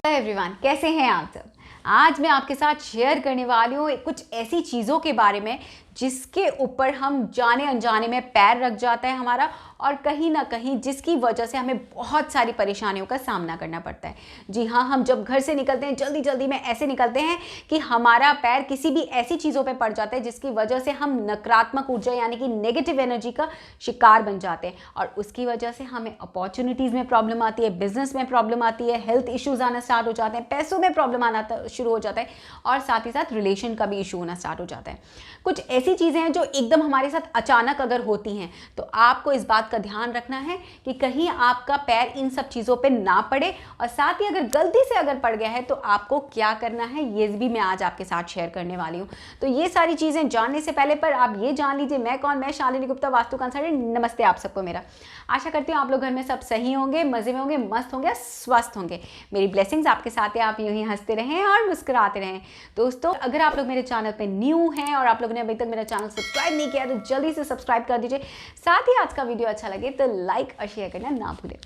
Everyone, कैसे हैं आप सब। आज मैं आपके साथ शेयर करने वाली हूँ कुछ ऐसी चीज़ों के बारे में जिसके ऊपर हम जाने अनजाने में पैर रख जाता है हमारा, और कहीं ना कहीं जिसकी वजह से हमें बहुत सारी परेशानियों का सामना करना पड़ता है। जी हाँ, हम जब घर से निकलते हैं जल्दी जल्दी में ऐसे निकलते हैं कि हमारा पैर किसी भी ऐसी चीज़ों पे पड़ जाता है जिसकी वजह से हम नकारात्मक ऊर्जा यानी कि नेगेटिव एनर्जी का शिकार बन जाते हैं, और उसकी वजह से हमें अपॉर्चुनिटीज़ में प्रॉब्लम आती है, बिजनेस में प्रॉब्लम आती है, हेल्थ इश्यूज आना स्टार्ट हो जाते हैं, पैसों में प्रॉब्लम आना शुरू हो जाता है, और साथ ही साथ रिलेशन का भी इशू होना स्टार्ट हो जाता है। कुछ ऐसी चीज़ें हैं जो एकदम हमारे साथ अचानक अगर होती हैं तो आपको इस बात का ध्यान रखना है कि कहीं आपका पैर इन सब चीज़ों पे ना पड़े, और साथ ही अगर गलती से अगर पड़ गया है तो आपको क्या करना है ये भी मैं आज आपके साथ शेयर करने वाली हूँ। तो ये सारी चीज़ें जानने से पहले पर आप ये जान लीजिए मैं कौन, मैं शालिनी गुप्ता, वास्तु कंसल्टेंट। नमस्ते आप सबको मेरा। आशा करती हूँ आप लोग घर में सब सही होंगे, मज़े में होंगे, मस्त होंगे, स्वस्थ होंगे। मेरी ब्लेसिंग्स आपके साथ है, आप यूं ही हंसते रहें और मुस्कुराते रहें। दोस्तों, अगर आप लोग मेरे चैनल पे न्यू हैं और आप लोगों ने अभी तक मेरा चैनल सब्सक्राइब नहीं किया तो जल्दी से सब्सक्राइब कर दीजिए। साथ ही आज का वीडियो अच्छा लगे तो लाइक और शेयर करना ना भूलें।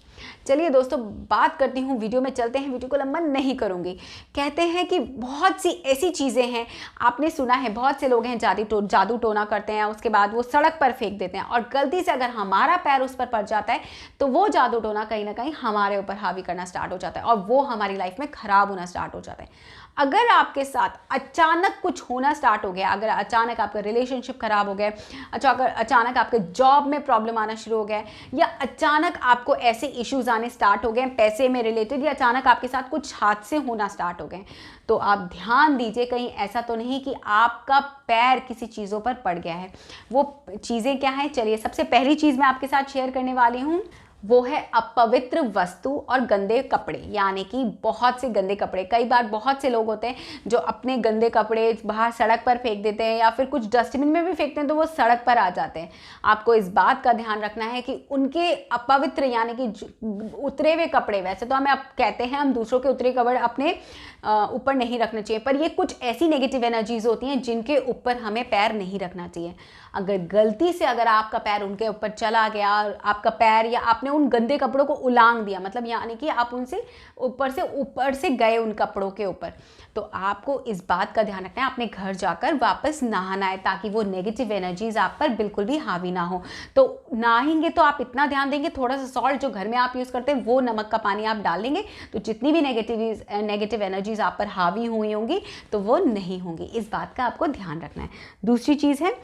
चलिए दोस्तों, बात करती हूँ, वीडियो में चलते हैं। वीडियो को लंबा नहीं करूँगी। कहते हैं कि बहुत सी ऐसी चीज़ें हैं, आपने सुना है बहुत से लोग हैं जादू टोना करते हैं, उसके बाद वो सड़क पर फेंक देते हैं, और गलती से अगर हमारा पैर उस पर पड़ जाता है तो वो जादू टोना कहीं ना कहीं हमारे ऊपर हावी करना स्टार्ट हो जाता है, और वो हमारी लाइफ में खराब होना स्टार्ट हो जाता है। अगर आपके साथ अचानक कुछ होना स्टार्ट हो गया, अगर अचानक आपका रिलेशनशिप खराब हो गया, अच्छा अगर अचानक आपके जॉब में प्रॉब्लम आना शुरू हो गया, या अचानक आपको ऐसे इश्यूज आने स्टार्ट हो गए पैसे में रिलेटेड, या अचानक आपके साथ कुछ हादसे होना स्टार्ट हो गए, तो आप ध्यान दीजिए कहीं ऐसा तो नहीं कि आपका पैर किसी चीज़ों पर पड़ गया है। वो चीज़ें क्या हैं, चलिए सबसे पहली चीज़ मैं आपके साथ शेयर करने वाली हूँ, वो है अपवित्र वस्तु और गंदे कपड़े। यानी कि बहुत से गंदे कपड़े, कई बार बहुत से लोग होते हैं जो अपने गंदे कपड़े बाहर सड़क पर फेंक देते हैं, या फिर कुछ डस्टबिन में भी फेंकते हैं तो वो सड़क पर आ जाते हैं। आपको इस बात का ध्यान रखना है कि उनके अपवित्र यानी कि उतरे हुए कपड़े, वैसे तो हमें अब कहते हैं हम दूसरों के उतरे कपड़े अपने ऊपर नहीं रखना चाहिए, पर ये कुछ ऐसी नेगेटिव एनर्जीज होती हैं जिनके ऊपर हमें पैर नहीं रखना चाहिए। अगर गलती से अगर आपका पैर उनके ऊपर चला गया, आपका पैर या आपने उन गंदे कपड़ों को उलांग दिया, मतलब यानी कि आप उनसे ऊपर से गए उन कपड़ों के ऊपर, तो आपको इस बात का ध्यान रखना है अपने घर जाकर वापस नहाना है, ताकि वो नेगेटिव एनर्जीज आप पर बिल्कुल भी हावी ना हो। तो नहाएंगे तो आप इतना ध्यान देंगे, थोड़ा सा सॉल्ट जो घर में आप यूज़ करते हैं वो नमक का पानी आप डाल लेंगे, तो जितनी भी नेगेटिव एनर्जीज आप पर हावी हुई होंगी तो वो नहीं होंगी। इस बात का आपको ध्यान रखना है। दूसरी चीज़ है,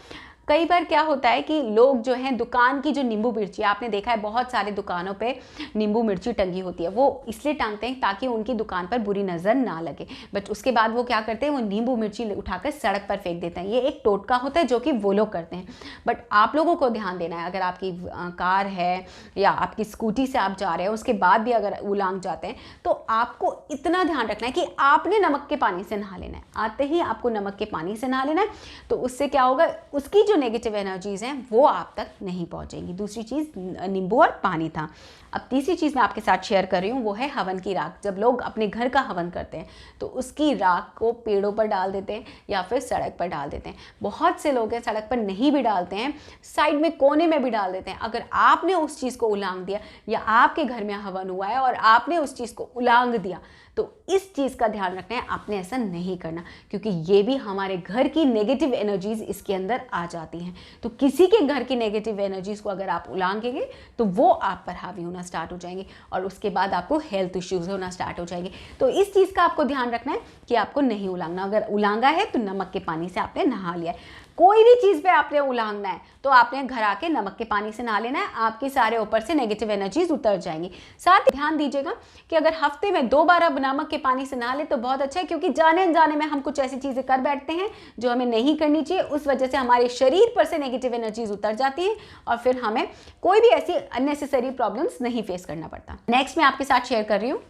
कई बार क्या होता है कि लोग जो हैं दुकान की जो नींबू मिर्ची, आपने देखा है बहुत सारी दुकानों पे नींबू मिर्ची टंगी होती है, वो इसलिए टांगते हैं ताकि उनकी दुकान पर बुरी नज़र ना लगे, बट उसके बाद वो क्या करते हैं, वो नींबू मिर्ची उठाकर सड़क पर फेंक देते हैं। ये एक टोटका होता है जो कि वो लोग करते हैं, बट आप लोगों को ध्यान देना है, अगर आपकी कार है या आपकी स्कूटी से आप जा रहे हैं उसके बाद भी अगर उलांग जाते हैं तो आपको इतना ध्यान रखना है कि आपने नमक के पानी से नहा लेना है। आते ही आपको नमक के पानी से नहा लेना है, तो उससे क्या होगा, उसकी जो नेगेटिव एनर्जीज हैं वो आप तक नहीं पहुंचेंगी। दूसरी चीज़ नींबू और पानी था। अब तीसरी चीज़ मैं आपके साथ शेयर कर रही हूँ, वो है हवन की राख। जब लोग अपने घर का हवन करते हैं तो उसकी राख को पेड़ों पर डाल देते हैं या फिर सड़क पर डाल देते हैं। बहुत से लोग हैं सड़क पर नहीं भी डालते हैं, साइड में कोने में भी डाल देते हैं। अगर आपने उस चीज़ को उलांग दिया, या आपके घर में हवन हुआ है और आपने उस चीज़ को उलांग दिया, तो इस चीज़ का ध्यान रखना है, आपने ऐसा नहीं करना, क्योंकि ये भी हमारे घर की नेगेटिव एनर्जीज इसके अंदर आ जाती हैं। तो किसी के घर की नेगेटिव एनर्जीज को अगर आप उलांगेंगे तो वो आप पर हावी होना स्टार्ट हो जाएंगे, और उसके बाद आपको हेल्थ इश्यूज होना स्टार्ट हो जाएंगे। तो इस चीज़ का आपको ध्यान रखना है कि आपको नहीं उलांगना। अगर उलांगा है तो नमक के पानी से आपने नहा लिया है। कोई भी चीज़ पे आपने उलांगना है तो आपने घर आके नमक के पानी से नहा लेना है, आपके सारे ऊपर से नेगेटिव एनर्जीज उतर जाएंगी। साथ ही ध्यान दीजिएगा कि अगर हफ्ते में 2 बार आप नमक के पानी से नहा ले तो बहुत अच्छा है, क्योंकि जाने अनजाने में हम कुछ ऐसी चीज़ें कर बैठते हैं जो हमें नहीं करनी चाहिए, उस वजह से हमारे शरीर पर से नेगेटिव एनर्जीज उतर जाती है और फिर हमें कोई भी ऐसी अननेसेसरी प्रॉब्लम्स नहीं फेस करना पड़ता। नेक्स्ट मैं आपके साथ शेयर कर रही हूँ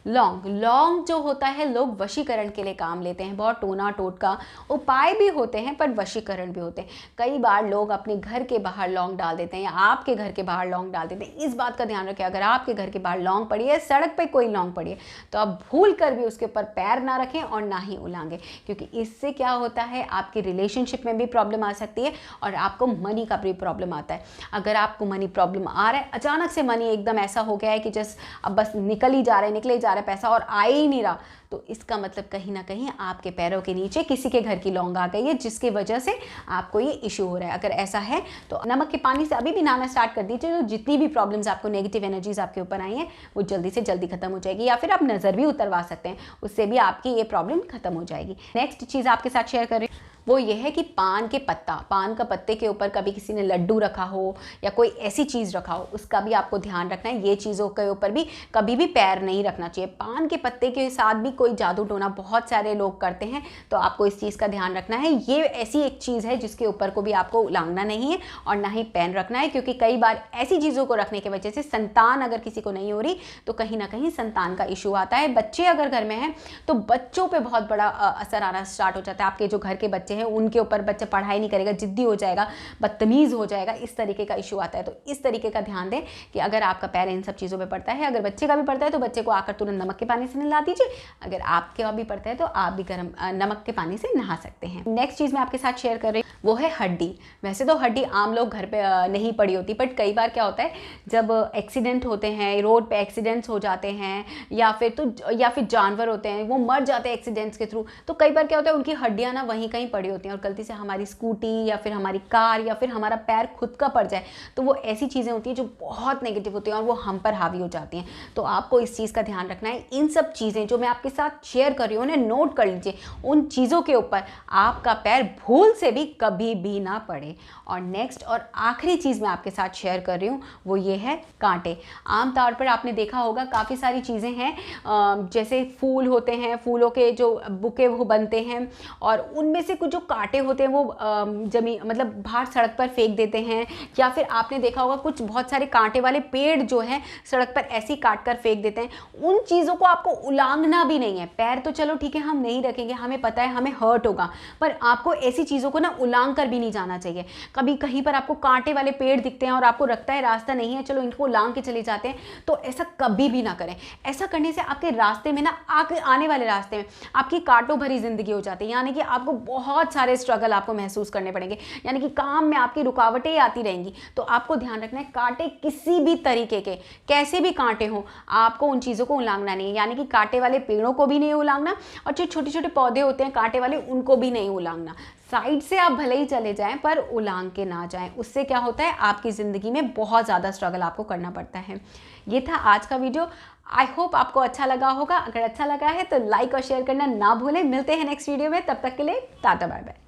लौंग जो होता है, लोग वशीकरण के लिए काम लेते हैं। बहुत टोना टोटका उपाय भी होते हैं पर वशीकरण भी होते हैं। कई बार लोग अपने घर के बाहर लौंग डाल देते हैं या आपके घर के बाहर लौंग डाल देते हैं। इस बात का ध्यान रखें, अगर आपके घर के बाहर लौंग पड़ी है, सड़क पे कोई लौंग पड़ी है, तो आप भूल कर भी उसके ऊपर पैर ना रखें और ना ही उलांगे, क्योंकि इससे क्या होता है, आपके रिलेशनशिप में भी प्रॉब्लम आ सकती है और आपको मनी का भी प्रॉब्लम आता है। अगर आपको मनी प्रॉब्लम आ रहा है, अचानक से मनी एकदम ऐसा हो गया है कि जस्ट अब बस निकल ही जा रहा है जा रहा है पैसा और आ ही नहीं रहा, तो इसका मतलब कहीं ना कहीं आपके पैरों के नीचे किसी के घर की लौंग आ गई है, जिसकी वजह से आपको ये इशू हो रहा है। अगर ऐसा है तो नमक के पानी से अभी भी नहाना स्टार्ट कर दीजिए, तो जितनी भी प्रॉब्लम्स आपको, नेगेटिव एनर्जीज आपके ऊपर आई हैं, वो जल्दी से जल्दी खत्म हो जाएगी। या फिर आप नज़र भी उतरवा सकते हैं, उससे भी आपकी ये प्रॉब्लम खत्म हो जाएगी। नेक्स्ट चीज़ आपके साथ शेयर कर रही हूँ, वो ये है कि पान के पत्ता, पान का पत्ते के ऊपर कभी किसी ने लड्डू रखा हो या कोई ऐसी चीज़ रखा हो, उसका भी आपको ध्यान रखना है। ये चीज़ों के ऊपर भी कभी भी पैर नहीं रखना चाहिए। पान के पत्ते के साथ भी कोई जादू टोना बहुत सारे लोग करते हैं, तो आपको इस चीज़ का ध्यान रखना है। ये ऐसी एक चीज़ है जिसके ऊपर को भी आपको उलांघना नहीं है और ना ही पैर रखना है, क्योंकि कई बार ऐसी चीज़ों को रखने की वजह से संतान अगर किसी को नहीं हो रही तो कहीं ना कहीं संतान का इशू आता है। बच्चे अगर घर में हैं तो बच्चों पर बहुत बड़ा असर आना स्टार्ट हो जाता है। आपके जो घर के बच्चे हैं उनके ऊपर बच्चा पढ़ाई नहीं करेगा, जिद्दी हो जाएगा, बदतमीज़ हो जाएगा, इस तरीके का इशू आता है। तो इस तरीके का ध्यान दें कि अगर आपका पैर इन सब चीज़ों पे पड़ता है, अगर बच्चे का भी पड़ता है तो बच्चे को आकर तुरंत नमक के पानी से नहला दीजिए। अगर आपके भी पड़ता है तो आप भी गर्म नमक के पानी से नहा सकते हैं। नेक्स्ट चीज़ मैं आपके साथ शेयर कर रही हूँ, वो है हड्डी। वैसे तो हड्डी आम लोग घर पे नहीं पड़ी होती, बट कई बार क्या होता है जब एक्सीडेंट होते हैं, रोड पे एक्सीडेंट्स हो जाते हैं, या फिर जानवर होते हैं वो मर जाते हैं एक्सीडेंट्स के थ्रू, तो कई बार क्या होता है उनकी हड्डियाँ ना वहीं कहीं पड़ी होती हैं और गलती से हमारी स्कूटी या फिर हमारी कार या फिर हमारा पैर खुद का पड़ जाए, तो वो ऐसी चीज़ें होती हैं जो बहुत नेगेटिव होती हैं और वो हम पर हावी हो जाती हैं। तो आपको इस चीज़ का ध्यान रखना है। इन सब चीज़ें जो मैं आपके साथ शेयर कर रही हूँ उन्हें नोट कर लीजिए, उन चीज़ों के ऊपर आपका पैर भूल से भी कभी भी ना पड़े। और नेक्स्ट और आखिरी चीज़ मैं आपके साथ शेयर कर रही हूँ, वो ये है कांटे। आमतौर पर आपने देखा होगा काफ़ी सारी चीज़ें हैं, जैसे फूल होते हैं, फूलों के जो बुके वो बनते हैं और उनमें से कुछ जो कांटे होते हैं वो मतलब बाहर सड़क पर फेंक देते हैं, या फिर आपने देखा होगा कुछ बहुत सारे कांटे वाले पेड़ जो हैं सड़क पर ऐसे ही काट कर फेंक देते हैं। उन चीज़ों को आपको उलांघना भी नहीं है। पैर तो चलो ठीक है हम नहीं रखेंगे, हमें पता है हमें हर्ट होगा, पर आपको ऐसी चीज़ों को ना उलांघ कर भी नहीं जाना चाहिए। कभी कहीं पर आपको कांटे वाले पेड़ दिखते हैं और आपको लगता है रास्ता नहीं है, चलो इनको उलांघ के चले जाते हैं, तो ऐसा कभी भी ना करें। ऐसा करने से आपके रास्ते में ना आने वाले रास्ते में आपकी कांटों भरी जिंदगी हो जाती है, यानी कि आपको बहुत सारे स्ट्रगल आपको महसूस करने पड़ेंगे, यानी कि काम में आपकी रुकावटें आती रहेंगी। तो आपको ध्यान रखना है कांटे किसी भी तरीके के, कैसे भी कांटे हों, आपको उन चीज़ों को उलांघना नहीं है। यानी कि कांटे वाले पेड़ों को भी नहीं उलांघना और जो छोटे छोटे पौधे होते हैं कांटे वाले उनको भी नहीं उलांघना। साइड से आप भले ही चले जाएं पर उलांघ के ना जाएं, उससे क्या होता है आपकी ज़िंदगी में बहुत ज़्यादा स्ट्रगल आपको करना पड़ता है। ये था आज का वीडियो। आई होप आपको अच्छा लगा होगा। अगर अच्छा लगा है तो लाइक और शेयर करना ना भूलें। मिलते हैं नेक्स्ट वीडियो में, तब तक के लिए टाटा बाय बाय।